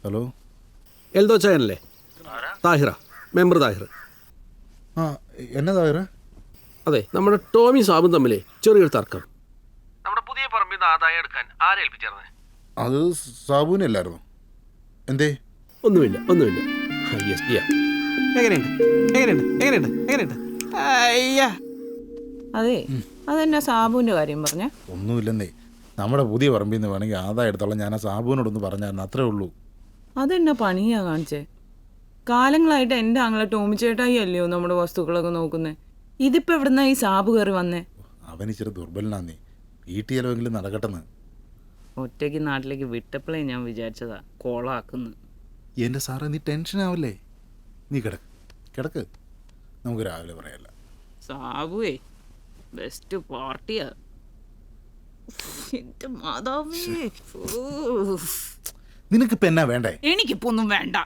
Hello, Eldho ചായനല്ലേ? Thahira, member Thahir. ആ എന്നതാ? അതെ, നമ്മുടെ ടോമി സാബും തമ്മിലേ ചെറിയൊരു തർക്കം. നമ്മുടെ പുതിയ പറമ്പിൽ നിന്ന് ആദായം എടുക്കാൻ ആരെ ഏൽപ്പിച്ചേർന്നേ? അത് സാബുവിനല്ലായിരുന്നു. എന്തേ? ഒന്നുമില്ല. യെസ് ഡിയാ. എങ്ങനെയുണ്ട്? അയ്യാ, അതെ, അതെന്നാ സാബുവിന്റെ കാര്യം പറഞ്ഞ? ഒന്നുമില്ലെന്നേ, നമ്മുടെ പുതിയ പറമ്പിൽ നിന്ന് വേണമെങ്കിൽ ആദായം എടുത്തോളാം. ഞാൻ ആ സാബുവിനോടൊന്ന് പറഞ്ഞായിരുന്നു, അത്രേ ഉള്ളൂ. അതെന്നാ പണിയാ കാണിച്ചേ? കാലങ്ങളായിട്ട് എൻ്റെ ആങ്ങളെ ടോമിച്ചേട്ടായി അല്ലയോ നമ്മുടെ വസ്തുക്കളൊക്കെ നോക്കുന്നേ. ഇതിപ്പോ എവിടുന്നാ ഈ സാബു കയറി വന്നേ? അവൻ ഇച്ചിരി ദുർബലനാന്നേ, വീട്ടിൽ ചിലവെങ്കിലും നടക്കട്ടെന്ന്. ഒറ്റയ്ക്ക് നാട്ടിലേക്ക് വിട്ടപ്പോഴേ ഞാൻ വിചാരിച്ചതാ കോളാക്കുന്നു. എൻ്റെ സാറേ, നീ ടെൻഷൻ ആവല്ലേ. നീ കിടക്ക്, നമുക്ക് രാവിലെ പറയാല്ല. സാബുവേ ബെസ്റ്റ് പാർട്ടിയാ. എന്റെ മാതാവേ, നിനക്കിപ്പോൾ എന്നാ വേണ്ടേ? എനിക്കിപ്പോ ഒന്നും വേണ്ട.